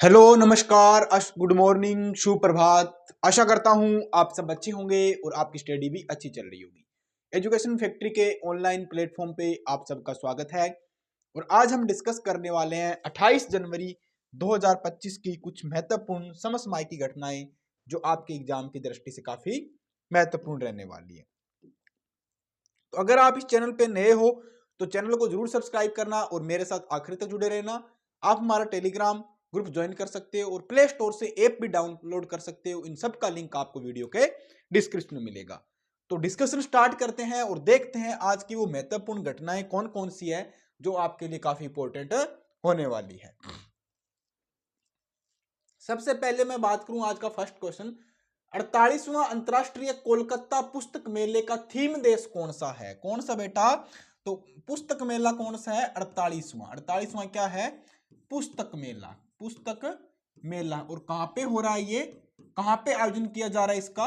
Hello नमस्कार good morning शुभ प्रभात। आशा करता हूँ आप सब अच्छे होंगे और आपकी स्टडी भी अच्छी चल रही होगी। एजुकेशन फैक्ट्री के ऑनलाइन प्लेटफॉर्म पे आप सबका स्वागत है और आज हम डिस्कस करने वाले हैं 28 जनवरी 2025 की कुछ महत्वपूर्ण समसामयिक घटनाएं जो आपके एग्जाम की दृष्टि से काफी महत्वपूर्ण रहने वाली है। तो अगर आप इस चैनल पे नए हो तो चैनल को जरूर सब्सक्राइब करना और मेरे साथ आखिर तक जुड़े रहना। आप हमारा टेलीग्राम ग्रुप ज्वाइन कर सकते हो और प्ले स्टोर से ऐप भी डाउनलोड कर सकते हो। इन सब का लिंक आपको वीडियो के डिस्क्रिप्शन में मिलेगा। तो डिस्कशन स्टार्ट करते हैं और देखते हैं आज की वो महत्वपूर्ण घटनाएं कौन कौन सी है जो आपके लिए काफी इंपॉर्टेंट होने वाली है। सबसे पहले मैं बात करूं आज का फर्स्ट क्वेश्चन, 48वां अंतरराष्ट्रीय कोलकाता पुस्तक मेले का थीम देश कौन सा है? कौन सा बेटा? तो पुस्तक मेला कौन सा है? 48वां क्या है? पुस्तक मेला। पुस्तक मेला। और कहां पे हो रहा है ये? कहां पे आयोजन किया जा रहा है इसका?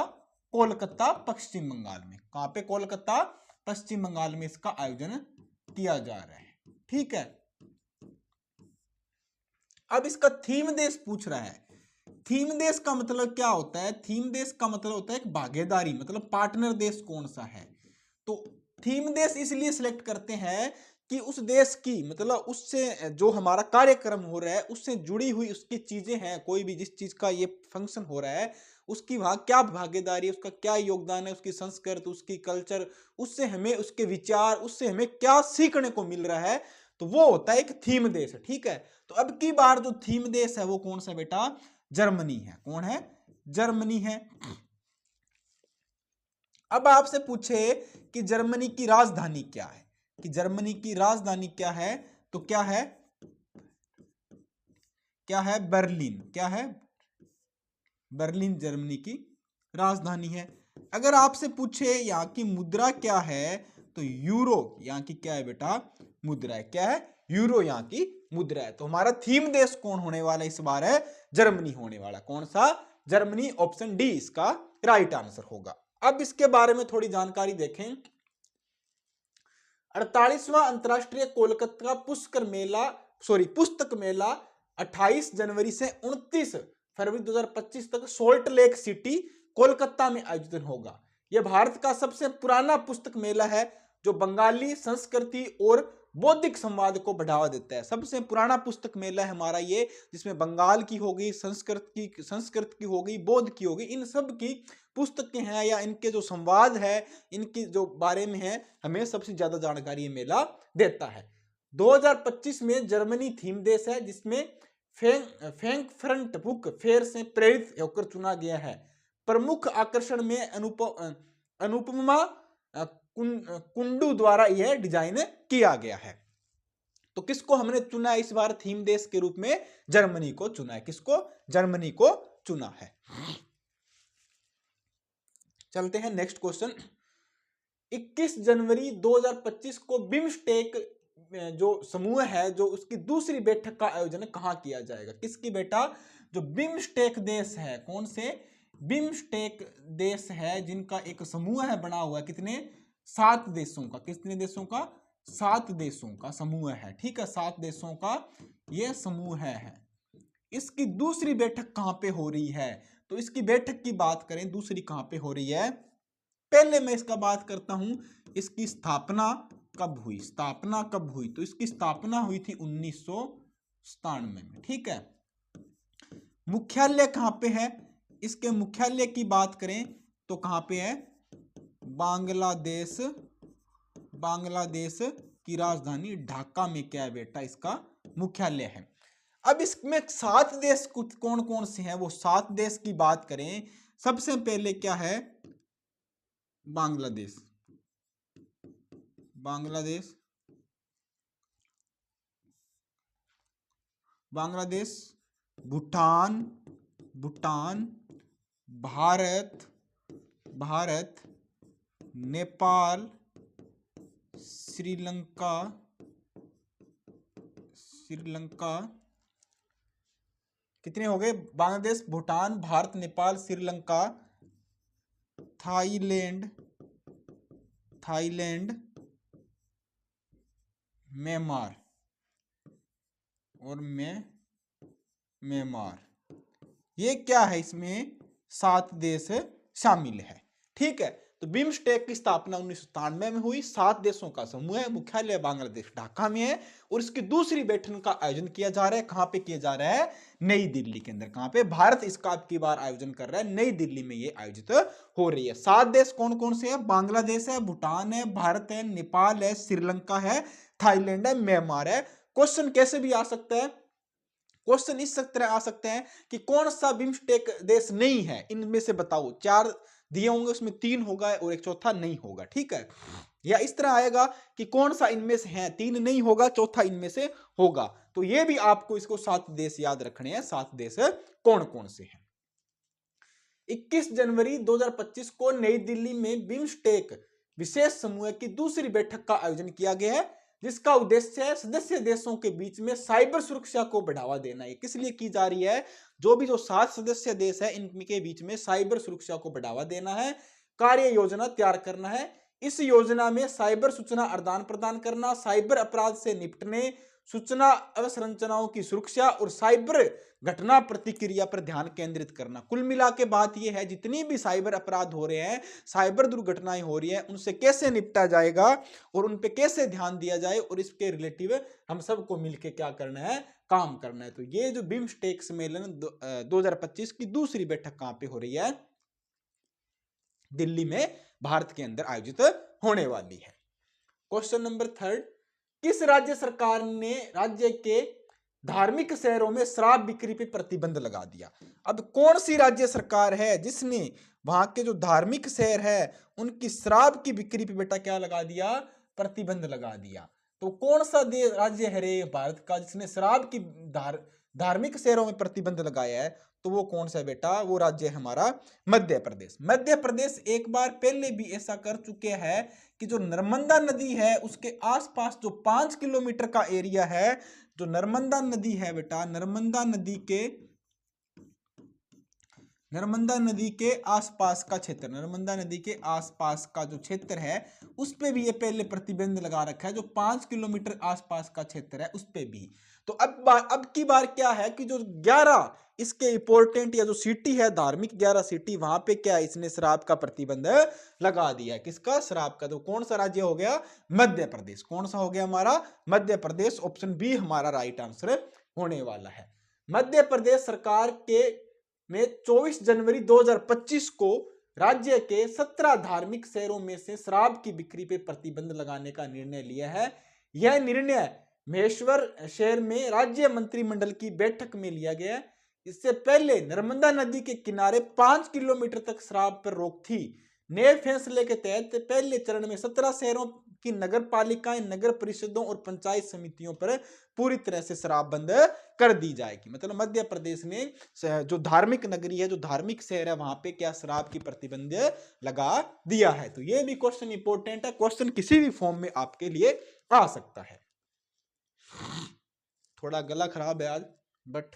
कोलकाता पश्चिम बंगाल में। कहां पे? कोलकाता पश्चिम बंगाल में इसका आयोजन किया जा रहा है। ठीक है, अब इसका थीम देश पूछ रहा है। थीम देश का मतलब क्या होता है? थीम देश का मतलब होता है एक भागीदारी, मतलब पार्टनर देश कौन सा है। तो थीम देश इसलिए सिलेक्ट करते हैं कि उस देश की, मतलब उससे जो हमारा कार्यक्रम हो रहा है उससे जुड़ी हुई उसकी चीजें हैं, कोई भी जिस चीज का ये फंक्शन हो रहा है उसकी वहां क्या भागीदारी है, उसका क्या योगदान है, उसकी संस्कृति, उसकी कल्चर, उससे हमें उसके विचार, उससे हमें क्या सीखने को मिल रहा है, तो वो होता है एक थीम देश। ठीक है, तो अब की बार जो थीम देश है वो कौन सा बेटा? जर्मनी है। कौन है? जर्मनी है। अब आपसे पूछे कि जर्मनी की राजधानी क्या है, कि जर्मनी की राजधानी क्या है, तो क्या है? क्या है? बर्लिन। क्या है? बर्लिन जर्मनी की राजधानी है। अगर आपसे पूछे यहाँ की मुद्रा क्या है, तो यूरो यहाँ की क्या है बेटा? मुद्रा है। क्या है? यूरो यहाँ की मुद्रा है। तो हमारा थीम देश कौन होने वाला इस बार? है जर्मनी होने वाला। कौन सा? जर्मनी। ऑप्शन डी इसका राइट आंसर होगा। अब इसके बारे में थोड़ी जानकारी देखें। 48वां अंतरराष्ट्रीय कोलकाता पुस्तक मेला 28 जनवरी से 29 फरवरी 2025 तक सोल्ट लेक सिटी कोलकाता में आयोजित होगा। यह भारत का सबसे पुराना पुस्तक मेला है जो बंगाली संस्कृति और बौद्धिक संवाद को बढ़ावा देता है। सबसे पुराना पुस्तक मेला है हमारा ये, जिसमें बंगाल की होगी, संस्कृत की होगी, बौद्ध की होगी, इन सब की पुस्तकें हैं या इनके जो संवाद है, इनके जो बारे में है, हमें सबसे ज्यादा जानकारी ये मेला देता है। 2025 में जर्मनी थीम देश है, जिसमें फ्रैंकफर्ट बुक फेयर से प्रेरित होकर चुना गया है। प्रमुख आकर्षण में अनुपमा कुंडू द्वारा यह डिजाइन किया गया है। तो किसको हमने चुना है इस बार थीम देश के रूप में? जर्मनी को चुना है। किसको? जर्मनी को चुना है। चलते हैं नेक्स्ट क्वेश्चन। 21 जनवरी 2025 को बिम्स्टेक जो समूह है, जो उसकी दूसरी बैठक का आयोजन कहां किया जाएगा? किसकी बेटा? जो बिम्स्टेक देश है। कौन से? बिम्स्टेक देश है जिनका एक समूह है बना हुआ है। कितने? 7 देशों का। कितने देशों का? 7 देशों का समूह है। ठीक है, 7 देशों का यह समूह है। इसकी दूसरी बैठक कहां पे हो रही है? तो इसकी बैठक की बात करें, दूसरी कहां पे हो रही है? पहले मैं इसका बात करता हूं, इसकी स्थापना कब हुई? स्थापना कब हुई? तो इसकी स्थापना हुई थी 1997 में। ठीक है, मुख्यालय कहां पे है? इसके मुख्यालय की बात करें तो कहां पे है? बांग्लादेश। बांग्लादेश की राजधानी ढाका में क्या है बेटा? इसका मुख्यालय है। अब इसमें 7 देश कुछ कौन कौन से हैं? वो 7 देश की बात करें, सबसे पहले क्या है? बांग्लादेश। बांग्लादेश, बांग्लादेश, भूटान, भूटान, भारत, भारत, नेपाल, श्रीलंका, श्रीलंका। कितने हो गए? Bangladesh, Bhutan, Bharat, Nepal, Sri Lanka, Thailand, Thailand, Myanmar और म्यांमार, ये क्या है, इसमें 7 देश शामिल है। ठीक है, तो बिम्स्टेक की स्थापना 1997 में हुई। 7 देशों का समूह है, मुख्यालय बांग्लादेश ढाका में है और इसकी दूसरी बैठक का आयोजन किया जा रहा है। कहां पे किया जा रहा है? नई दिल्ली के अंदर। कहां पे? भारत इसका अब की बार आयोजन कर रहा है, नई दिल्ली में ये आयोजित हो रही है। 7 देश कौन कौन से हैं? बांग्लादेश है, भूटान है, भारत है, नेपाल है, श्रीलंका है, थाईलैंड है, म्यांमार है। क्वेश्चन कैसे भी आ सकता है, क्वेश्चन इस तरह आ सकते हैं कि कौन सा बिम्स्टेक देश नहीं है, इनमें से बताओ। 4 दिए होंगे, उसमें 3 होगा और एक चौथा नहीं होगा। ठीक है, या इस तरह आएगा कि कौन सा इनमें से है, 3 नहीं होगा, चौथा इनमें से होगा। तो ये भी आपको इसको 7 देश याद रखने हैं। 7 देश कौन कौन से हैं? 21 जनवरी 2025 को नई दिल्ली में बिम्स्टेक विशेष समूह की दूसरी बैठक का आयोजन किया गया है, जिसका उद्देश्य है सदस्य देशों के बीच में साइबर सुरक्षा को बढ़ावा देना। है किस लिए की जा रही है? जो 7 सदस्य देश है, इनके बीच में साइबर सुरक्षा को बढ़ावा देना है, कार्य योजना तैयार करना है। इस योजना में साइबर सूचना आदान प्रदान करना, साइबर अपराध से निपटने, सूचना अवसंरचनाओं की सुरक्षा और साइबर घटना प्रतिक्रिया पर ध्यान केंद्रित करना। कुल मिला के बात यह है, जितनी भी साइबर अपराध हो रहे हैं, साइबर दुर्घटनाएं हो रही है, उनसे कैसे निपटा जाएगा और उन पे कैसे ध्यान दिया जाए, और इसके रिलेटिव हम सबको मिलकर क्या करना है? काम करना है। तो ये जो बिम्स्टेक सम्मेलन 2025 की दूसरी बैठक कहां पे हो रही है? दिल्ली में, भारत के अंदर आयोजित होने वाली है। क्वेश्चन नंबर 3, किस राज्य सरकार ने राज्य के धार्मिक शहरों में शराब बिक्री पर प्रतिबंध लगा दिया? अब कौन सी राज्य सरकार है जिसने वहां के जो धार्मिक शहर है उनकी शराब की बिक्री पे बेटा क्या लगा दिया? प्रतिबंध लगा दिया। तो कौन सा राज्य है रे भारत का जिसने शराब की धार्मिक शहरों में प्रतिबंध लगाया है? तो वो कौन सा बेटा? वो राज्य है हमारा मध्य प्रदेश। मध्य प्रदेश एक बार पहले भी ऐसा कर चुके हैं कि जो नर्मदा नदी है उसके आसपास जो 5 किलोमीटर का एरिया है, जो नर्मदा नदी है बेटा, नर्मदा नदी के आसपास का क्षेत्र, नर्मदा नदी के आसपास का जो क्षेत्र है उस पे भी ये पहले प्रतिबंध लगा रखा है। जो 5 किलोमीटर आसपास का क्षेत्र है उस पे भी। तो अब की बार क्या है कि जो 11 इसके इंपॉर्टेंट या जो सिटी है धार्मिक 11 सिटी, वहां पे क्या है, इसने शराब का प्रतिबंध लगा दिया है। किसका? शराब का। तो कौन सा राज्य हो गया? मध्य प्रदेश। कौन सा हो गया हमारा? मध्य प्रदेश। ऑप्शन बी हमारा राइट आंसर होने वाला है। मध्य प्रदेश सरकार के में 24 जनवरी 2025 को राज्य के 17 धार्मिक शहरों में से शराब की बिक्री पर प्रतिबंध लगाने का निर्णय लिया है। यह निर्णय महेश्वर शहर में राज्य मंत्रिमंडल की बैठक में लिया गया। इससे पहले नर्मदा नदी के किनारे 5 किलोमीटर तक शराब पर रोक थी। नए फैसले के तहत पहले चरण में 17 शहरों की नगर पालिकाएं, नगर परिषदों और पंचायत समितियों पर पूरी तरह से शराब बंद कर दी जाएगी। मतलब मध्य प्रदेश ने जो धार्मिक नगरी है, जो धार्मिक शहर है, वहां पे क्या शराब की प्रतिबंध लगा दिया है। तो ये भी क्वेश्चन इंपॉर्टेंट है, क्वेश्चन किसी भी फॉर्म में आपके लिए आ सकता है। थोड़ा गला खराब है आज, बट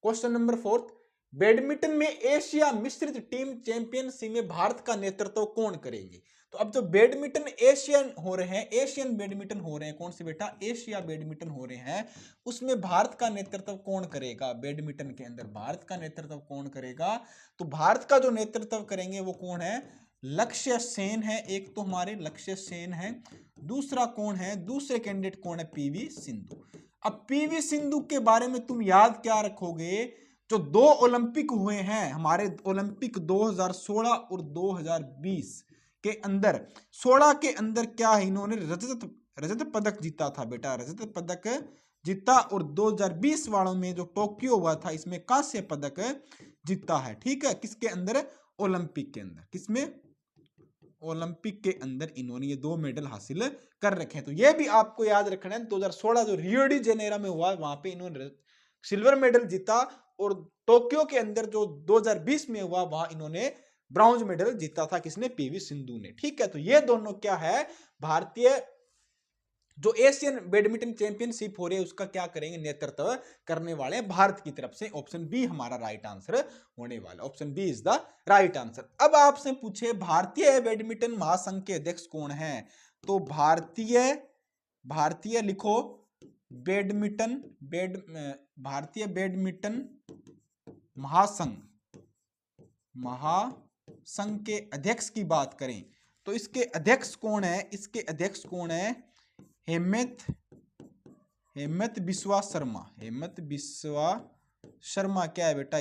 क्वेश्चन नंबर 4, बैडमिंटन में एशिया मिश्रित टीम चैंपियनशिप में भारत का नेतृत्व कौन करेंगे? तो अब जो बैडमिंटन एशियन हो रहे हैं, एशियन बैडमिंटन हो रहे हैं, कौन से बेटा? एशिया बैडमिंटन हो रहे हैं, उसमें भारत का नेतृत्व कौन करेगा? बैडमिंटन के अंदर भारत का नेतृत्व कौन करेगा? तो भारत का जो नेतृत्व करेंगे वो कौन है? लक्ष्य सेन है। एक तो हमारे लक्ष्य सेन है, दूसरा कौन है? दूसरे कैंडिडेट कौन है? पीवी सिंधु। अब पीवी सिंधु के बारे में तुम याद क्या रखोगे? जो 2 ओलंपिक हुए हैं हमारे, ओलंपिक 2016 और 2020 के अंदर, 16 के अंदर क्या है, इन्होंने रजत पदक जीता था बेटा, रजत पदक जीता। और 2020 वालों में जो टोक्यो हुआ था इसमें कांस्य पदक जीता है। ठीक है, किसके अंदर? ओलंपिक के अंदर। किसमें? ओलंपिक के अंदर इन्होंने ये 2 मेडल हासिल कर रखे हैं। तो ये भी आपको याद रखना है। 2016 जो रियो डी जेनेरो में हुआ वहां पे इन्होंने सिल्वर मेडल जीता, और टोक्यो के अंदर जो 2020 में हुआ वहां इन्होंने ब्रॉन्ज मेडल जीता था। किसने? पीवी सिंधु ने। ठीक है, तो ये दोनों क्या है, भारतीय जो एशियन बैडमिंटन चैंपियनशिप हो रही है उसका क्या करेंगे? नेतृत्व करने वाले हैं भारत की तरफ से। ऑप्शन बी हमारा राइट आंसर होने वाला। Option B is the right answer. अब आपसे पूछे भारतीय बैडमिंटन महासंघ के अध्यक्ष कौन है? तो भारतीय लिखो, भारतीय बैडमिंटन महासंघ के अध्यक्ष की बात करें तो इसके अध्यक्ष कौन है? इसके अध्यक्ष कौन है? हेमंत बिस्वा शर्मा। हेमंत बिस्वा शर्मा क्या है बेटा?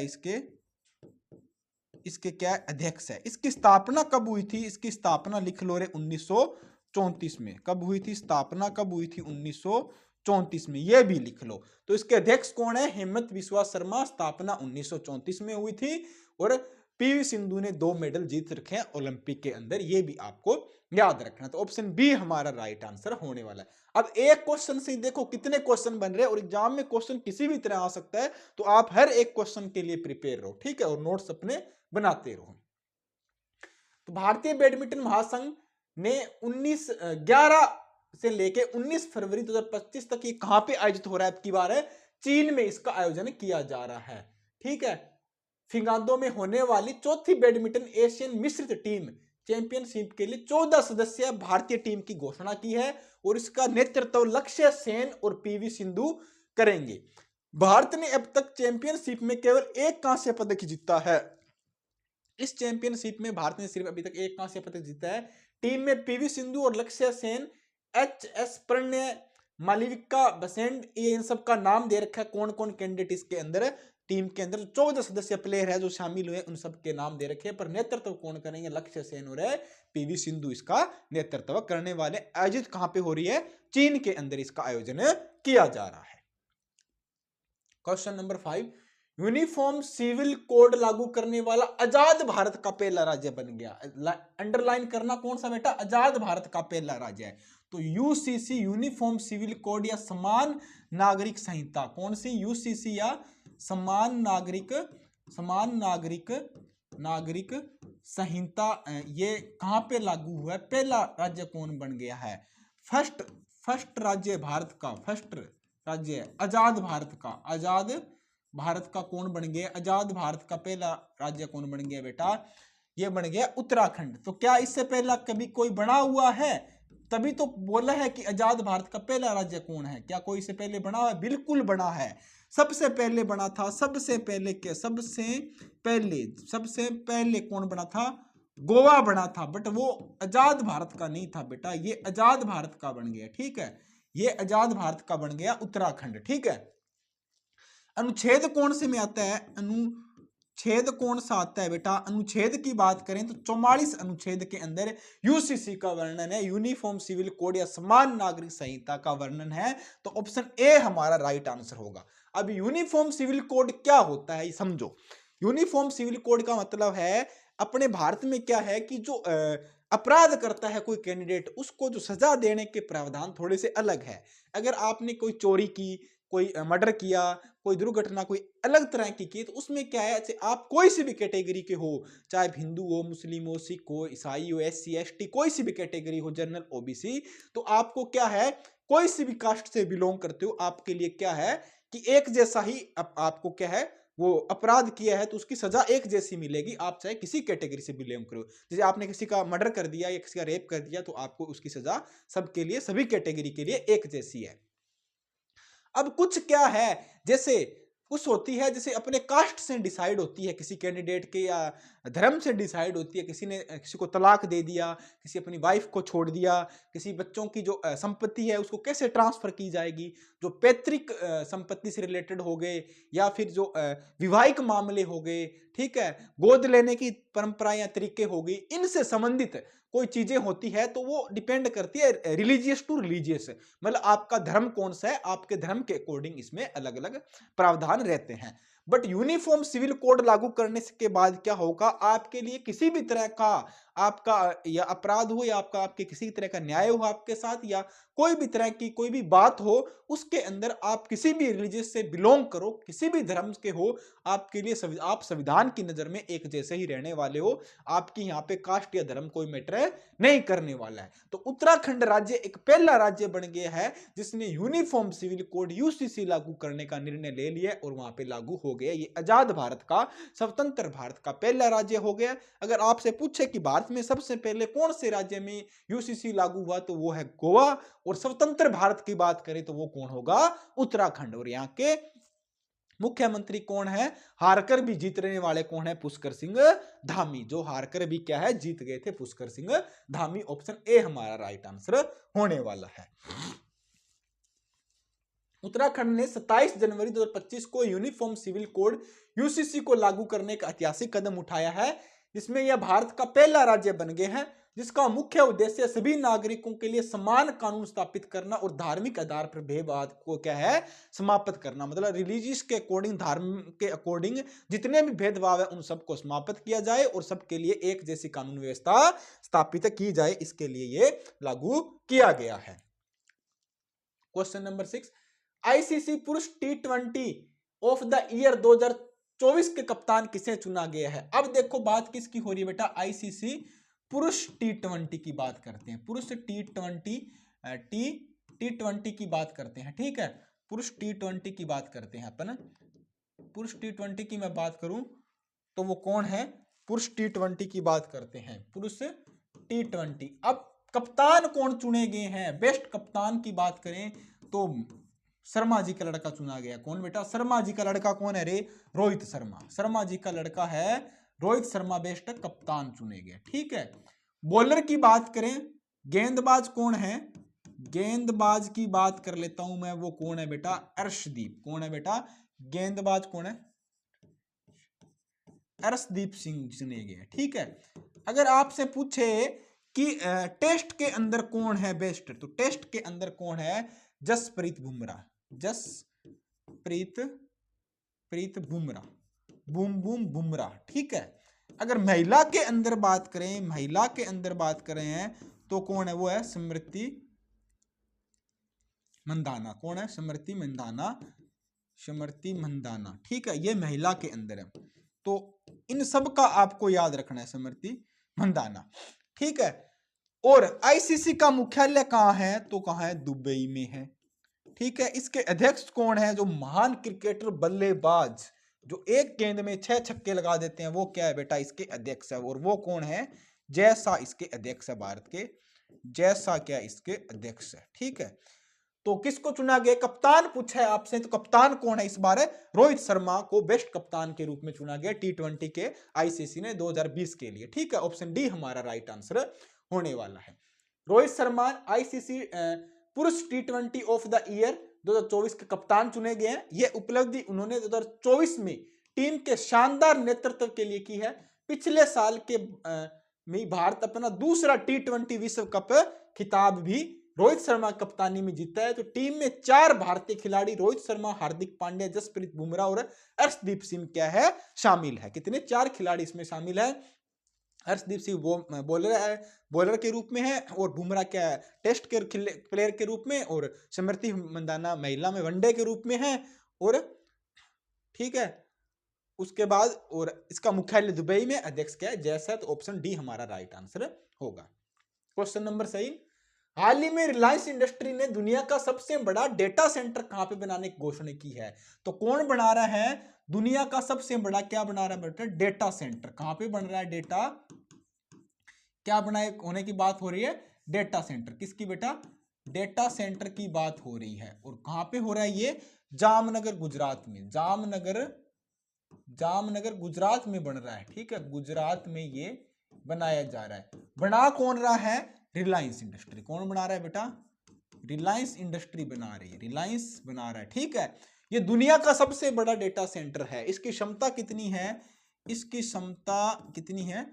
इसके क्या अध्यक्ष है। इसकी स्थापना कब हुई थी? इसकी स्थापना लिख लो रे 1934 में। कब हुई थी स्थापना? कब हुई थी? 1934 में। ये भी लिख लो। तो इसके अध्यक्ष कौन है? हेमंत बिस्वा शर्मा। स्थापना 1934 में हुई थी और पीवी सिंधु ने 2 मेडल जीत रखे हैं ओलंपिक के अंदर। ये भी आपको याद रखना। तो ऑप्शन बी हमारा राइट आंसर होने वाला है। अब एक क्वेश्चन से देखो कितने क्वेश्चन बन रहे हैं और एग्जाम में क्वेश्चन किसी भी तरह आ सकता है, तो आप हर एक क्वेश्चन के लिए प्रिपेयर रहो, ठीक है, और नोट्स अपने बनाते रहो। तो भारतीय बैडमिंटन महासंघ ने 11 से लेके 19 फरवरी 2025 तक ये कहां पे आयोजित हो रहा है? की बार है चीन में इसका आयोजन किया जा रहा है, ठीक है। फिंगांदो में होने वाली चौथी बैडमिंटन एशियन मिश्रित टीम चैंपियनशिप के लिए 14 सदस्यीय भारतीय टीम की घोषणा की है और इसका नेतृत्व लक्ष्य सेन और पीवी सिंधु करेंगे। भारत ने अब तक चैंपियनशिप में केवल एक कांस्य पदक जीता है। इस चैंपियनशिप में भारत ने सिर्फ अभी तक एक कांस्य पदक जीता है। टीम में पीवी सिंधु और लक्ष्य सेन, एच.एस. प्रणय, मालविका बसेंट, ये इन सब का नाम दे रखा है। कौन कौन कैंडिडेट इसके अंदर टीम के अंदर 14 सदस्य प्लेयर है जो शामिल हुए, उन सब के नाम दे रखे हैं। पर नेतृत्व कौन करेंगे? लक्ष्य सेन और पीवी सिंधु इसका नेतृत्व करने वाले। आयोजित कहां पे हो रही है? चीन के अंदर इसका आयोजन किया जा रहा है। Question number 5, uniform civil code लागू करने वाला आजाद भारत का पहला राज्य बन गया। अंडरलाइन करना कौन सा बेटा? आजाद भारत का पहला राज्य है। तो यूसीसी यूनिफॉर्म सिविल कोड या समान नागरिक संहिता, कौन सी? यूसीसी या समान नागरिक संहिता, ये कहां पे लागू हुआ है? पहला राज्य कौन बन गया है? फर्स्ट राज्य भारत का, फर्स्ट राज्य आजाद भारत का कौन बन गया? आजाद भारत का पहला राज्य कौन बन गया बेटा? ये बन गया उत्तराखंड। तो क्या इससे पहला कभी कोई बना हुआ है? तभी तो बोला है कि आजाद भारत का पहला राज्य कौन है। क्या कोई इससे पहले बना हुआ है? बिल्कुल बना है। सबसे पहले बना था, सबसे पहले कौन बना था? गोवा बना था, बट वो आजाद भारत का नहीं था बेटा, ये आजाद भारत का बन गया, ठीक है। ये आजाद भारत का बन गया उत्तराखंड, ठीक है। अनुच्छेद कौन से में आता है? अनुच्छेद कौन सा आता है बेटा? अनुच्छेद की बात करें तो 44 अनुच्छेद के अंदर यूसीसी का वर्णन है, यूनिफॉर्म सिविल कोड या समान नागरिक संहिता का वर्णन है। तो ऑप्शन ए हमारा राइट आंसर होगा। अब यूनिफॉर्म सिविल कोड क्या होता है ये समझो। यूनिफॉर्म सिविल कोड का मतलब है, अपने भारत में क्या है कि जो अपराध करता है कोई कैंडिडेट, उसको जो सजा देने के प्रावधान थोड़े से अलग है। अगर आपने कोई चोरी की, कोई मर्डर किया, कोई दुर्घटना कोई अलग तरह की तो उसमें क्या है, आप कोई सी भी कैटेगरी के हो, चाहे हिंदू हो, मुस्लिम हो, सिख हो, ईसाई हो, SC ST, कोई सी भी कैटेगरी हो, जनरल OBC, तो आपको क्या है, कोई सी भी कास्ट से बिलोंग करते हो, आपके लिए क्या है कि एक जैसा ही आपको क्या है, वो अपराध किया है तो उसकी सजा एक जैसी मिलेगी, आप चाहे किसी कैटेगरी से बिलोंग करो। जैसे आपने किसी का मर्डर कर दिया या किसी का रेप कर दिया तो आपको उसकी सजा सबके लिए, सभी कैटेगरी के लिए एक जैसी है। अब कुछ क्या है, जैसे कुछ होती है जैसे अपने कास्ट से डिसाइड होती है, किसी कैंडिडेट के या धर्म से डिसाइड होती है, किसी ने किसी को तलाक दे दिया, किसी अपनी वाइफ को छोड़ दिया, किसी बच्चों की जो संपत्ति है उसको कैसे ट्रांसफर की जाएगी, जो पैतृक संपत्ति से रिलेटेड हो गए या फिर जो विवाहिक मामले हो गए, ठीक है, गोद लेने की परंपरा या तरीके हो गई, इनसे संबंधित कोई चीजें होती है तो वो डिपेंड करती है रिलीजियस टू रिलीजियस, मतलब आपका धर्म कौन सा है, आपके धर्म के अकॉर्डिंग इसमें अलग अलग प्रावधान रहते हैं। बट यूनिफॉर्म सिविल कोड लागू करने के बाद क्या होगा, आपके लिए किसी भी तरह का आपका या अपराध हो या आपके किसी तरह का न्याय हो आपके साथ, या कोई भी तरह की कोई भी बात हो, उसके अंदर आप किसी भी रिलीजियस से बिलोंग करो, किसी भी धर्म के हो, आपके लिए आप संविधान की नजर में एक जैसे ही रहने वाले हो, आपकी यहाँ पे कास्ट या धर्म कोई मैटर नहीं करने वाला है। तो उत्तराखंड राज्य एक पहला राज्य बन गया है जिसने यूनिफॉर्म सिविल कोड UCC लागू करने का निर्णय ले लिया और वहां पे लागू हो गया। ये आजाद भारत का, स्वतंत्र भारत का पहला राज्य हो गया। अगर आपसे पूछे कि भारत भारत में सबसे पहले कौन से राज्य में यूसीसी लागू हुआ, तो वो है गोवा। और स्वतंत्र भारत की बात करें तो वो कौन होगा, उत्तराखंड। और यहाँ के मुख्यमंत्री कौन है, हारकर भी जीतने वाले कौन है, पुष्कर सिंह धामी, जो हारकर भी क्या है, जीत गए थे, पुष्कर सिंह धामी। ऑप्शन ए हमारा राइट आंसर होने वाला है। उत्तराखंड ने 27 जनवरी 2025 को यूनिफॉर्म सिविल कोड यूसीसी को लागू करने का ऐतिहासिक कदम उठाया है, जिसमें यह भारत का पहला राज्य बन गए हैं जिसका मुख्य उद्देश्य सभी नागरिकों के लिए समान कानून स्थापित करना और धार्मिक आधार पर भेदभाव को क्या है, समाप्त करना। मतलब रिलीजियस के अकॉर्डिंग, धर्म के अकॉर्डिंग जितने भी भेदभाव है उन सबको समाप्त किया जाए और सबके लिए एक जैसी कानून व्यवस्था स्थापित की जाए, इसके लिए ये लागू किया गया है। क्वेश्चन नंबर 6, आईसीसी पुरुष टी20 ऑफ द ईयर 2024 के कप्तान किसे चुना गया है। अब देखो बात किसकी हो रही है बेटा, आईसीसी पुरुष टी20 की बात करते हैं, पुरुष टी20 की बात करते हैं, ठीक है, पुरुष टी20 की बात करते हैं अपन। पुरुष टी20 की मैं बात करूं तो वो कौन है, पुरुष टी20 की बात करते हैं, पुरुष टी20। अब कप्तान कौन चुने गए हैं, बेस्ट कप्तान की बात करें तो शर्मा जी का लड़का चुना गया। कौन बेटा, शर्मा जी का लड़का कौन है रे, रोहित शर्मा। शर्मा जी का लड़का है रोहित शर्मा, बेस्ट कप्तान चुने गए, ठीक है। बॉलर की बात करें, गेंदबाज कौन है, गेंदबाज की बात कर लेता हूं मैं, वो कौन है बेटा, अर्शदीप। कौन है बेटा, गेंदबाज कौन है, अर्शदीप सिंह चुने गए, ठीक है। अगर आपसे पूछे कि टेस्ट के अंदर कौन है बेस्ट, तो टेस्ट के अंदर कौन है, जसप्रीत बुमराह, जसप्रीत बुमराह, बूम बुमराह, ठीक है। अगर महिला के अंदर बात करें, महिला के अंदर बात करें हैं तो कौन है, वो है स्मृति मंदाना। कौन है, स्मृति मंदाना, ठीक है, ये महिला के अंदर है। तो इन सब का आपको याद रखना है, स्मृति मंदाना, ठीक है। और आईसीसी का मुख्यालय कहां है, तो कहां है, दुबई में है, ठीक है। इसके अध्यक्ष कौन है, जो महान क्रिकेटर बल्लेबाज जो एक गेंद में 6 छक्के लगा देते हैं, वो क्या है बेटा, इसके अध्यक्ष है। और वो कौन है, जय शाह इसके अध्यक्ष है, भारत के जय शाह क्या इसके अध्यक्ष है, ठीक है। तो किसको चुना गया, कप्तान पूछा है आपसे, तो कप्तान कौन है इस बार, रोहित शर्मा को बेस्ट कप्तान के रूप में चुना गया टी20 के आईसीसी ने 2020 के लिए, ठीक है। ऑप्शन डी हमारा राइट आंसर होने वाला है। रोहित शर्मा आईसीसी पुरुष टी20 ऑफ द ईयर 2024 के कप्तान चुने गए हैं। यह उपलब्धि उन्होंने 2024 में टीम के शानदार नेतृत्व के लिए की है। पिछले साल के में भारत अपना दूसरा टी20 विश्व कप खिताब भी रोहित शर्मा कप्तानी में जीता है। तो टीम में 4 भारतीय खिलाड़ी रोहित शर्मा, हार्दिक पांड्या, जसप्रीत बुमराह और अर्शदीप सिंह क्या है, शामिल है। कितने, 4 खिलाड़ी इसमें शामिल है। हर्षदीप सिंह बॉलर के रूप में है और बुमराह क्या है, टेस्ट के प्लेयर के रूप में, और स्मृति मंदाना महिला में वनडे के रूप में है, और ठीक है। उसके बाद और इसका मुख्यालय दुबई में, अध्यक्ष क्या है, जैसा। तो ऑप्शन डी हमारा राइट आंसर होगा। क्वेश्चन नंबर सही, हाल ही में रिलायंस इंडस्ट्री ने दुनिया का सबसे बड़ा डेटा सेंटर कहां पे बनाने की घोषणा की है। तो कौन बना रहा है, दुनिया का सबसे बड़ा क्या बना रहा है बेटा, डेटा सेंटर। कहां पे बन रहा है, डेटा क्या बनाए होने की बात हो रही है, डेटा सेंटर। किसकी बेटा, डेटा सेंटर की बात हो रही है। और कहां पे हो रहा है ये, जामनगर गुजरात में, जामनगर गुजरात में बन रहा है, ठीक है, गुजरात में ये बनाया जा रहा है। बना कौन रहा है, रिलायंस इंडस्ट्री। कौन बना रहा है बेटा, रिलायंस इंडस्ट्री बना रही है, रिलायंस बना रहा है, ठीक है। ये दुनिया का सबसे बड़ा डेटा सेंटर है। इसकी क्षमता कितनी है, इसकी क्षमता कितनी है,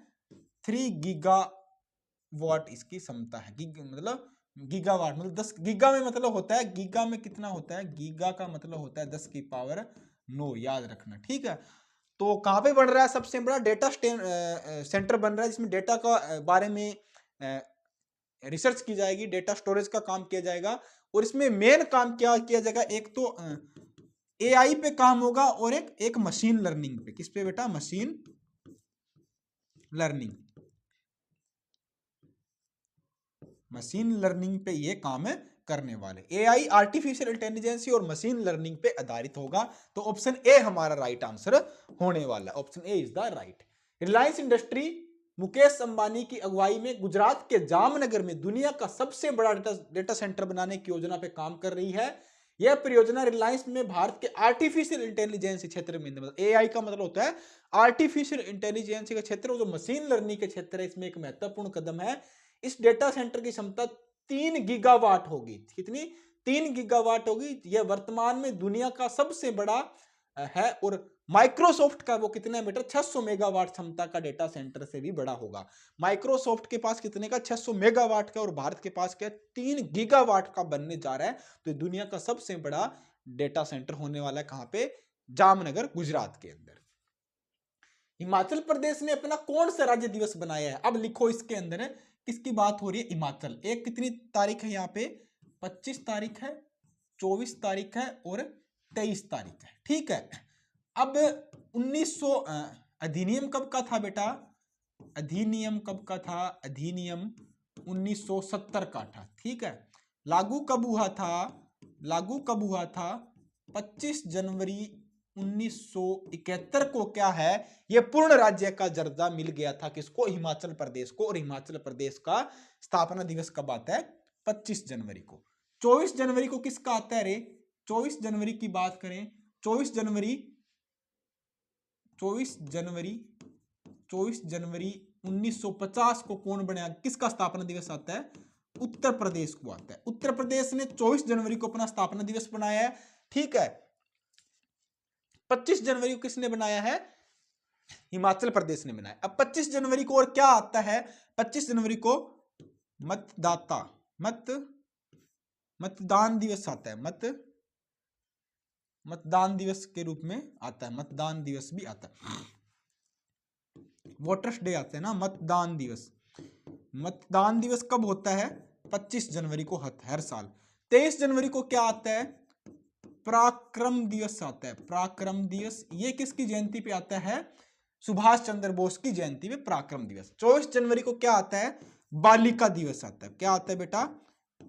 3 गीगावाट इसकी क्षमता है। मतलब गीगावाट मतलब 10 गीगा में मतलब होता है, गीगा में कितना होता है, गीगा का मतलब होता है 10 की पावर 9, याद रखना, ठीक है। तो कहां पे बन रहा है, सबसे बड़ा डेटा सेंटर बन रहा है, जिसमें डेटा का बारे में रिसर्च की जाएगी, डेटा स्टोरेज का काम किया जाएगा। और इसमें मेन काम क्या किया जाएगा, एक तो एआई पे काम होगा और एक मशीन लर्निंग पे। किस पे बेटा, मशीन लर्निंग पे ये काम करने वाले। एआई आर्टिफिशियल इंटेलिजेंस और मशीन लर्निंग पे आधारित होगा। तो ऑप्शन ए हमारा राइट आंसर होने वाला है, option A is the right. Reliance industry Mukesh Ambani की अगुवाई में गुजरात के जामनगर में दुनिया का सबसे बड़ा डेटा सेंटर बनाने की योजना पे काम कर रही है। यह परियोजना रिलायंस में भारत के आर्टिफिशियल इंटेलिजेंस क्षेत्र में, मतलब एआई का मतलब होता है आर्टिफिशियल इंटेलिजेंस का क्षेत्र, जो मशीन लर्निंग के क्षेत्र है, इसमें एक महत्वपूर्ण कदम है। इस डेटा सेंटर की क्षमता 3 गीगावाट होगी। कितनी? 3 गीगावाट होगी। यह वर्तमान में दुनिया का सबसे बड़ा है। और माइक्रोसॉफ्ट का वो कितने मीटर, 600 मेगावाट क्षमता का डेटा सेंटर से भी बड़ा होगा। माइक्रोसॉफ्ट के पास कितने का, 600 मेगावाट का, और भारत के पास क्या, 3 गीगावाट का बनने जा रहा है। तो दुनिया का सबसे बड़ा डेटा सेंटर होने वाला है। कहां पे? जामनगर, गुजरात के अंदर। हिमाचल प्रदेश ने अपना कौन सा राज्य दिवस बनाया है? अब लिखो इसके अंदर है किसकी बात हो रही है, हिमाचल। एक कितनी तारीख है यहाँ पे, 25 तारीख है, 24 तारीख है और 23 तारीख है। ठीक है। अब 1900 अधिनियम कब का था बेटा? अधिनियम कब का था? अधिनियम 1970 का था। ठीक है। लागू कब हुआ था? लागू कब हुआ था? 25 जनवरी 1971 को क्या है, यह पूर्ण राज्य का दर्जा मिल गया था। किसको? हिमाचल प्रदेश को। और हिमाचल प्रदेश का स्थापना दिवस कब आता है? 25 जनवरी को। 24 जनवरी को किसका आता है रे? 24 जनवरी की बात करें, 24 जनवरी 1950 को कौन बनाया? किसका स्थापना दिवस आता है? उत्तर प्रदेश को आता है। उत्तर प्रदेश ने 24 जनवरी को अपना स्थापना दिवस बनाया है। ठीक है। 25 जनवरी को किसने बनाया है? हिमाचल प्रदेश ने बनाया। अब 25 जनवरी को और क्या आता है? 25 जनवरी को मतदान दिवस आता है। मतदान दिवस के रूप में आता है। मतदान दिवस भी आता है। वोटर्स डे आता है ना, मतदान दिवस। मतदान दिवस कब होता है? 25 जनवरी को हर साल। 23 जनवरी को क्या आता है? पराक्रम दिवस आता है। पराक्रम दिवस, ये किसकी जयंती पे आता है? सुभाष चंद्र बोस की जयंती पे पराक्रम दिवस। 24 जनवरी को क्या आता है? बालिका दिवस आता है। क्या आता है बेटा?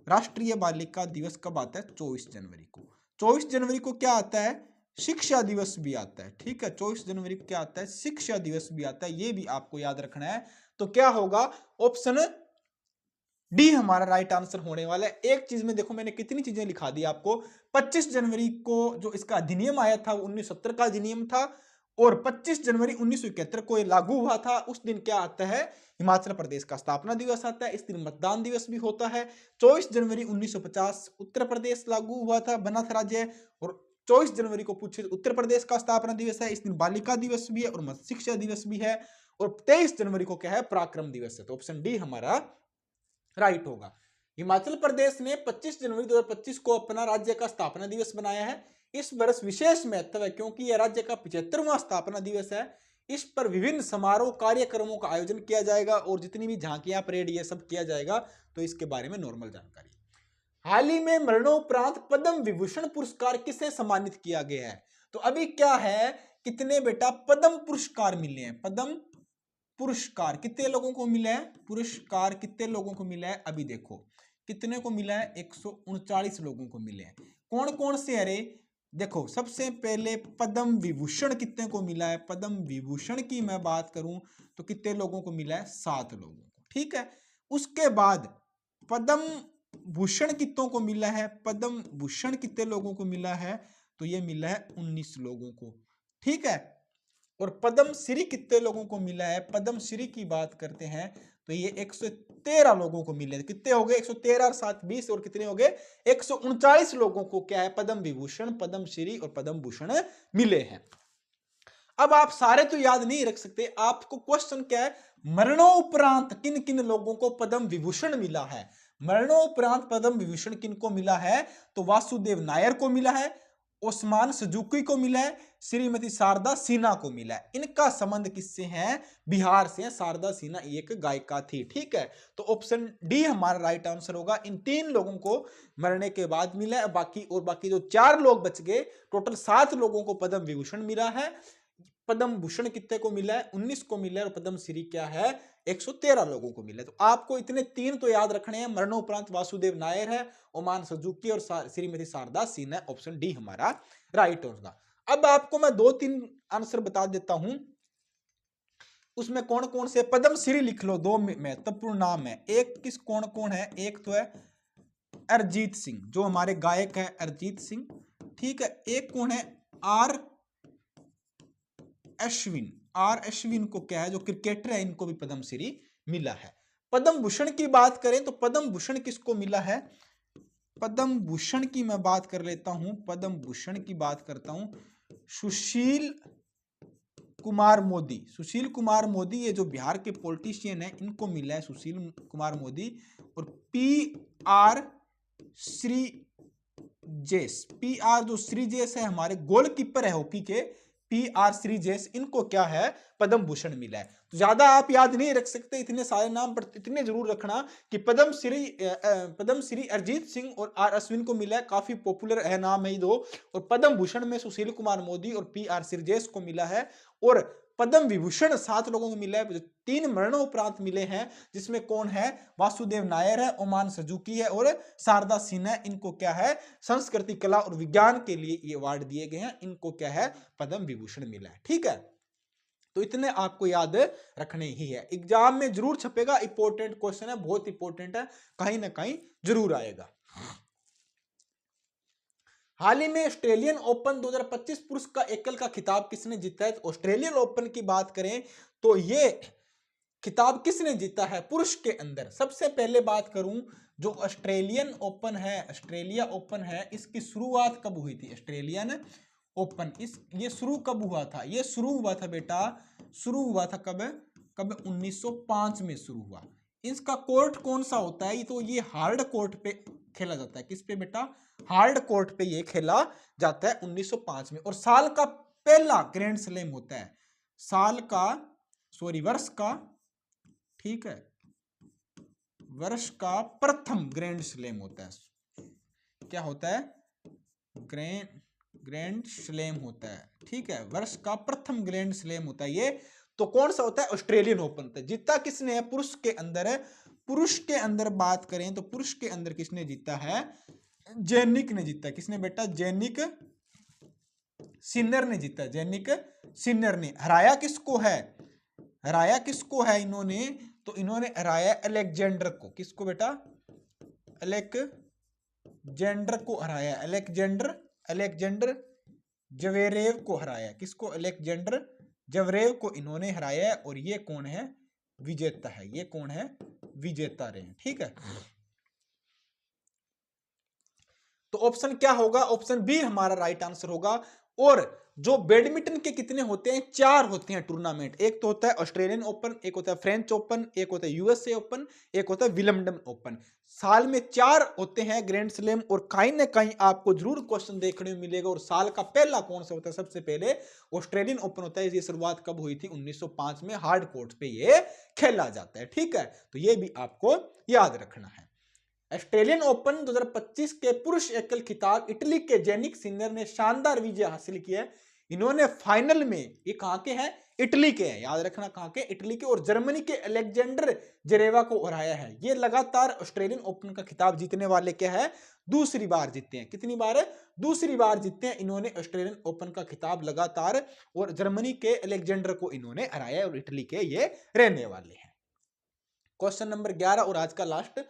राष्ट्रीय बालिका दिवस कब आता है? 24 जनवरी को। 24 जनवरी को क्या आता है? शिक्षा दिवस भी आता है। ठीक है। 24 जनवरी को क्या आता है? शिक्षा दिवस भी आता है। ये भी आपको याद रखना है। तो क्या होगा? ऑप्शन डी हमारा राइट आंसर होने वाला है। एक चीज में देखो, मैंने कितनी चीजें लिखा दी आपको। 25 जनवरी को जो इसका अधिनियम आया था, 1970 का अधिनियम था, और 25 जनवरी 1971 को ये लागू हुआ था। उस दिन क्या आता है? हिमाचल प्रदेश का स्थापना दिवस आता है। इस दिन मतदान दिवस भी होता है। 24 जनवरी 1950 उत्तर प्रदेश लागू हुआ था, बना था राज्य। और 24 जनवरी को पूछे उत्तर प्रदेश का स्थापना दिवस है। इस दिन बालिका दिवस भी है और शिक्षा दिवस भी है। और 23 जनवरी को क्या है? पराक्रम दिवस है। तो ऑप्शन डी हमारा राइट होगा। हिमाचल प्रदेश ने 25 जनवरी 2025 को अपना राज्य का स्थापना दिवस बनाया है। इस वर्ष विशेष महत्व है क्योंकि यह राज्य का 75वां स्थापना दिवस है। इस पर विभिन्न समारोह कार्यक्रमों का आयोजन किया जाएगा और जितनी भी झांकियां, परेड, ये सब किया जाएगा। तो इसके बारे में नॉर्मल जानकारी। हाल ही में मरणोपरांत पद्म विभूषण पुरस्कार किसे सम्मानित किया गया है? तो अभी क्या है, कितने बेटा पद्म पुरस्कार मिले हैं? पद्म पुरस्कार कितने लोगों को मिला है? पुरस्कार कितने लोगों को मिला है? अभी देखो कितने को मिला है? 139 लोगों को मिले हैं। कौन कौन से? अरे देखो, सबसे पहले पद्म विभूषण कितने को मिला है? पद्म विभूषण की मैं बात करूं तो कितने लोगों को मिला है? 7 लोगों को। ठीक है। उसके बाद पद्म भूषण कितनों को मिला है? पद्म भूषण कितने लोगों को मिला है? तो ये मिला है 19 लोगों को। ठीक है। और पद्म श्री कितने लोगों को मिला है? पद्म श्री की बात करते हैं तो ये 113 लोगों को मिले। कितने हो गए? 113 और 7 20, और कितने हो गए? 139 लोगों को क्या है? पद्म विभूषण, पद्म श्री और पद्म भूषण मिले हैं। अब आप सारे तो याद नहीं रख सकते, आपको क्वेश्चन क्या है? मरणोपरांत किन किन लोगों को पद्म विभूषण मिला है? मरणोपरांत पद्म विभूषण किन को मिला है? तो वासुदेव नायर को मिला है, ओस्मान सुजुकी को मिला है, श्रीमती शारदा सिन्हा को मिला है। इनका संबंध किससे है? बिहार से है। शारदा सिन्हा एक गायिका थी। ठीक है। तो ऑप्शन डी हमारा राइट आंसर होगा। इन 3 लोगों को मरने के बाद मिला है। बाकी जो 4 लोग बच गए, टोटल 7 लोगों को पद्म विभूषण मिला है। पद्म भूषण कितने को मिला है? 19 को मिला है। और पद्म श्री क्या है? 113 लोगों को मिला है। तो आपको इतने 3 तो याद रखने हैं। मरणोपरांत वासुदेव नायर है, ओमान सुजुकी और श्रीमती शारदा सिन्हा। ऑप्शन डी हमारा राइट होगा। अब आपको मैं 2-3 आंसर बता देता हूं। उसमें कौन कौन से पद्मश्री लिख लो, दो महत्वपूर्ण नाम है। एक किस कौन कौन है, एक तो है अरिजीत सिंह, जो हमारे गायक है अरिजीत सिंह, ठीक है। एक कौन है, आर अश्विन। आर अश्विन को क्या है, जो क्रिकेटर है, इनको भी पद्मश्री मिला है। पद्म भूषण की बात करें तो पद्म भूषण किसको मिला है, पद्म भूषण की मैं बात कर लेता हूं, पद्म भूषण की बात करता हूं, सुशील कुमार मोदी। सुशील कुमार मोदी, ये जो बिहार के पॉलिटिशियन है, इनको मिला है सुशील कुमार मोदी। और P R Sreejesh, P R जो श्रीजेश है, हमारे गोलकीपर है हॉकी के, पी आर श्रीजेश, इनको क्या है, पद्म भूषण मिला है। तो ज्यादा आप याद नहीं रख सकते इतने सारे नाम, पर इतने जरूर रखना कि पद्मश्री अरिजीत सिंह और आर अश्विन को मिला है, काफी पॉपुलर है नाम है ये दो। और पद्म भूषण में सुशील कुमार मोदी और पी आर श्रीजेश को मिला है। और पद्म विभूषण 7 लोगों को मिला है, जो 3 मरणोपरांत मिले हैं, जिसमें कौन है, वासुदेव नायर है, ओमान सुजुकी है और शारदा सिन्हा है। इनको क्या है, संस्कृति, कला और विज्ञान के लिए ये अवार्ड दिए गए हैं, इनको क्या है, पद्म विभूषण मिला है, ठीक है। तो इतने आपको याद रखने ही है, एग्जाम में जरूर छपेगा, इंपॉर्टेंट क्वेश्चन है, बहुत इंपॉर्टेंट है, कहीं ना कहीं जरूर आएगा। हाल ही में ऑस्ट्रेलियन ओपन 2025 पुरुष का एकल का खिताब किसने जीता है। तो ऑस्ट्रेलियन ओपन की बात करें तो ये खिताब किसने जीता है पुरुष के अंदर। सबसे पहले बात करूं, जो ऑस्ट्रेलियन ओपन है, ऑस्ट्रेलिया ओपन है, इसकी शुरुआत कब हुई थी, ऑस्ट्रेलियन ओपन, ये शुरू कब हुआ था, ये शुरू हुआ था बेटा, शुरू हुआ था कब, 1905 में शुरू हुआ। इसका कोर्ट कौन सा होता है, तो ये हार्ड कोर्ट पे खेला जाता है। किस पे बेटा, हार्ड कोर्ट पे ये खेला जाता है 1905 में। और साल का पहला ग्रैंड स्लैम होता है, साल का, सॉरी वर्ष का, ठीक है, वर्ष का प्रथम ग्रैंड स्लैम होता है। क्या होता है, ग्रैंड स्लैम होता है, ठीक है, वर्ष का प्रथम ग्रैंड स्लैम होता है ये। तो कौन सा होता है, ऑस्ट्रेलियन ओपन होता है। जीता किसने है, पुरुष के अंदर है। पुरुष के अंदर बात करें तो पुरुष के अंदर किसने जीता है, जेनिक ने जीता। किसने बेटा, जेनिक सिन्नर ने जीता, जेनिक सिन्नर ने। हराया किसको है, हराया किसको है इन्होंने, तो इन्होंने हराया अलेक्जेंडर को। किसको बेटा, अलेक्जेंडर को हराया, अलेक्जेंडर जवेरेव को हराया। किसको, अलेक्जेंडर जवेरेव को इन्होंने हराया। और ये कौन है, विजेता है, ये कौन है, विजेता रहे, ठीक है। तो ऑप्शन क्या होगा, ऑप्शन बी हमारा राइट आंसर होगा। और जो बैडमिंटन के कितने होते हैं, 4 होते हैं टूर्नामेंट। एक तो होता है ऑस्ट्रेलियन ओपन, एक होता है फ्रेंच ओपन, एक होता है यूएसए ओपन, एक होता है विलम्बडन ओपन। साल में 4 होते हैं ग्रैंड स्लैम। और कहीं ना कहीं आपको जरूर क्वेश्चन देखने को मिलेगा। और साल का पहला कौन सा होता है, सबसे पहले ऑस्ट्रेलियन ओपन होता है। ये शुरुआत कब हुई थी, 1905 में, हार्ड कोर्ट पे ये खेला जाता है, ठीक है। तो ये भी आपको याद रखना है। ऑस्ट्रेलियन ओपन 2025 के पुरुष एकल खिताब इटली के जेनिक सिन्नर ने शानदार विजय हासिल किया है। इन्होंने फाइनल में, ये कहां के हैं, इटली के हैं, याद रखना कहां के, इटली के। और जर्मनी के अलेक्जेंडर जरेवा को हराया है। ये लगातार ऑस्ट्रेलियन ओपन का खिताब जीतने वाले क्या है, दूसरी बार जीतते हैं। कितनी बार है, दूसरी बार जीतते हैं इन्होंने ऑस्ट्रेलियन ओपन का खिताब लगातार। और जर्मनी के अलेक्जेंडर को इन्होंने हराया और इटली के ये रहने वाले हैं। क्वेश्चन नंबर 11 और आज का लास्ट,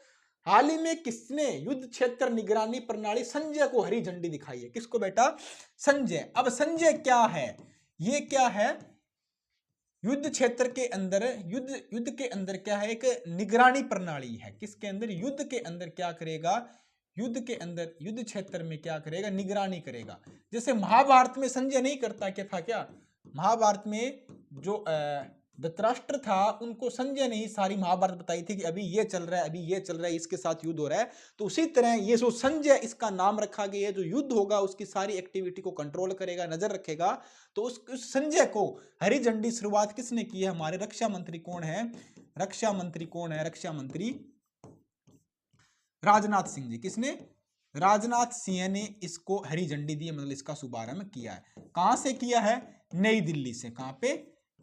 हाल ही में किसने युद्ध क्षेत्र निगरानी प्रणाली संजय को हरी झंडी दिखाई है। किसको बेटा, संजय। अब संजय क्या है, ये क्या है, युद्ध क्षेत्र के अंदर, युद्ध के अंदर क्या है, एक निगरानी प्रणाली है। किसके अंदर, युद्ध के अंदर क्या करेगा, युद्ध के अंदर, युद्ध क्षेत्र में क्या करेगा, निगरानी करेगा। जैसे महाभारत में संजय नहीं करता क्या था, क्या महाभारत में जो धृतराष्ट्र था, उनको संजय ने ही सारी महाभारत बताई थी कि अभी ये चल रहा है, अभी ये चल रहा है, इसके साथ युद्ध हो रहा है। तो उसी तरह ये जो संजय, इसका नाम रखा गया है, जो युद्ध होगा उसकी सारी एक्टिविटी को कंट्रोल करेगा, नजर रखेगा। तो उस संजय को हरी झंडी शुरुआत किसने की है, हमारे रक्षा मंत्री कौन है, रक्षा मंत्री कौन है, रक्षा मंत्री राजनाथ सिंह जी। किसने, राजनाथ सिंह ने इसको हरी झंडी दी, मतलब इसका शुभारंभ किया है। कहां से किया है, नई दिल्ली से। कहां पे,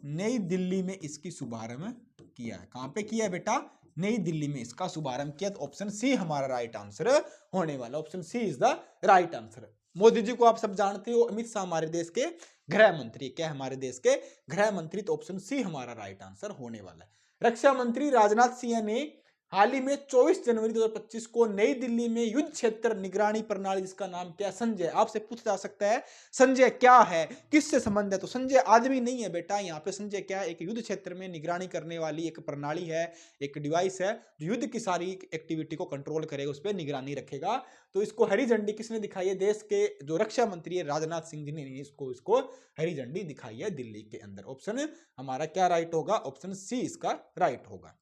नई दिल्ली में इसकी शुभारंभ किया है। कहां पे किया है बेटा, नई दिल्ली में इसका शुभारंभ किया। तो ऑप्शन सी हमारा राइट आंसर होने वाला, option C is the right answer. Modi ji को आप सब जानते हो, अमित शाह हमारे देश के गृह मंत्री, क्या हमारे देश के गृह मंत्री, तो ऑप्शन सी हमारा राइट आंसर होने वाला है। रक्षा मंत्री राजनाथ सिंह ने हाल ही में 24 जनवरी 2025 को नई दिल्ली में युद्ध क्षेत्र निगरानी प्रणाली, जिसका नाम क्या है, संजय, आपसे पूछा जा सकता है संजय क्या है, किससे संबंध है, तो संजय आदमी नहीं है बेटा, यहाँ पे संजय क्या है, एक युद्ध क्षेत्र में निगरानी करने वाली एक प्रणाली है, एक डिवाइस है जो युद्ध की सारी एक्टिविटी को कंट्रोल करेगा, उस पर निगरानी रखेगा। तो इसको हरी झंडी किसने दिखाई है, देश के जो रक्षा मंत्री है राजनाथ सिंह जी ने इसको हरी झंडी दिखाई है दिल्ली के अंदर। ऑप्शन हमारा क्या राइट होगा, ऑप्शन सी इसका राइट होगा।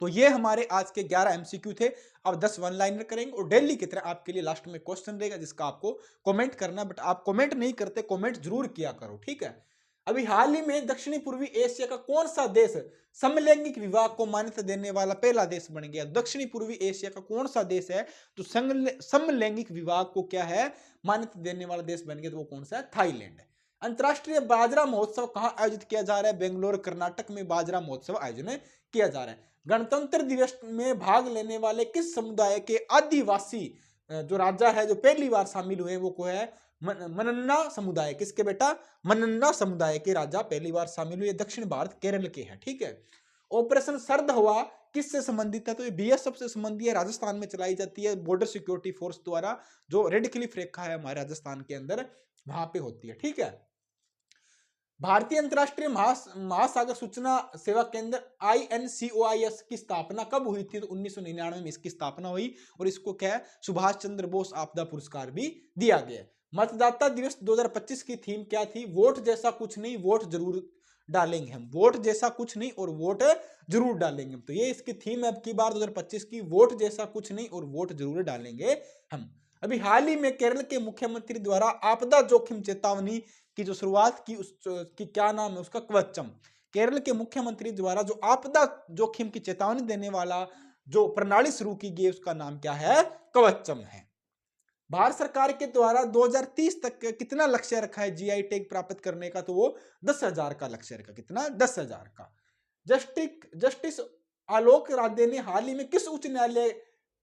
तो ये हमारे आज के 11 एमसीक्यू थे। अब 10 वन लाइनर करेंगे और डेली की तरह आपके लिए लास्ट में क्वेश्चन रहेगा जिसका आपको कमेंट करना, बट आप कमेंट नहीं करते, कमेंट जरूर किया करो, ठीक है। अभी हाल ही में दक्षिणी पूर्वी एशिया का कौन सा देश समलैंगिक विवाह को मान्यता देने वाला पहला देश बन गया? दक्षिणी पूर्वी एशिया का कौन सा देश है तो समलैंगिक विवाह को क्या है मान्यता देने वाला देश बन गया? तो वो कौन सा है? थाईलैंड। अंतरराष्ट्रीय बाजरा महोत्सव कहाँ आयोजित किया जा रहा है? बेंगलोर कर्नाटक में बाजरा महोत्सव आयोजन किया जा रहा है। गणतंत्र दिवस में भाग लेने वाले किस समुदाय के आदिवासी जो राजा है जो पहली बार शामिल हुए वो को है मनन्ना समुदाय। किसके बेटा? मनन्ना समुदाय के राजा पहली बार शामिल हुए। दक्षिण भारत केरल के हैं, ठीक है। ऑपरेशन सर्द हवा किससे संबंधित है? तो ये बीएसएफ से संबंधित है, राजस्थान में चलाई जाती है बॉर्डर सिक्योरिटी फोर्स द्वारा, जो रेड क्लिफ रेखा है हमारे राजस्थान के अंदर वहां पे होती है, ठीक है। भारतीय अंतरराष्ट्रीय महासागर सूचना सेवा केंद्र INCOIS की स्थापना कब हुई थी? तो 1999 में इसकी स्थापना हुई और इसको क्या है, सुभाष चंद्र बोस आपदा पुरस्कार भी दिया गया। मतदाता दिवस 2025 की थीम क्या थी? वोट जैसा कुछ नहीं, वोट जरूर डालेंगे हम। वोट जैसा कुछ नहीं और वोट जरूर डालेंगे हम। तो ये इसकी थीम है अब की बार 2025 की, वोट जैसा कुछ नहीं और वोट जरूर डालेंगे हम। अभी हाल ही में केरल के मुख्यमंत्री द्वारा आपदा जोखिम चेतावनी की जो शुरुआत की उसकी क्या नाम है उसका? कवचम। केरल के मुख्यमंत्री द्वारा जो आपदा जोखिम की चेतावनी देने वाला जो प्रणाली शुरू की गई उसका नाम क्या है? कवचम है। भारत सरकार के द्वारा 2030 तक कितना लक्ष्य रखा है जीआई टैग प्राप्त करने का? तो वो 10,000 का लक्ष्य रखा। कितना? 10,000 का। जस्टिस आलोक राधे ने हाल ही में किस उच्च न्यायालय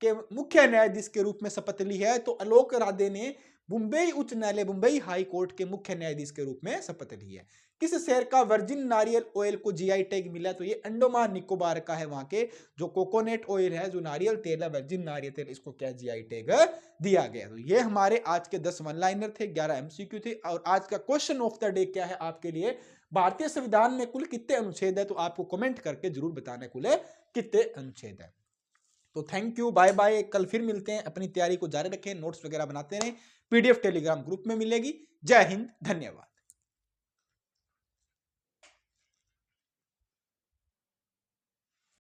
के मुख्य न्यायाधीश के रूप में शपथ ली है? तो आलोक राधे ने मुंबई उच्च न्यायालय, मुंबई हाई कोर्ट के मुख्य न्यायाधीश के रूप में शपथ ली है। किस शहर का वर्जिन नारियल ऑयल को जीआई टैग मिला? तो ये अंडमान निकोबार का है। वहां के जो कोकोनट ऑयल है, जो नारियल तेल है, वर्जिन नारियल तेल, इसको क्या जीआई टैग दिया गया। तो ये हमारे आज के 10 वन लाइनर थे, 11 एमसीक्यू थे। और आज का क्वेश्चन ऑफ द डे क्या है आपके लिए? भारतीय संविधान में कुल कितने अनुच्छेद है? तो आपको कमेंट करके जरूर बताने कुल कितने अनुच्छेद है। तो थैंक यू, बाय बाय। कल फिर मिलते हैं। अपनी तैयारी को जारी रखें, नोट्स वगैरह बनाते रहें। PDF टेलीग्राम ग्रुप में मिलेगी। जय हिंद, धन्यवाद।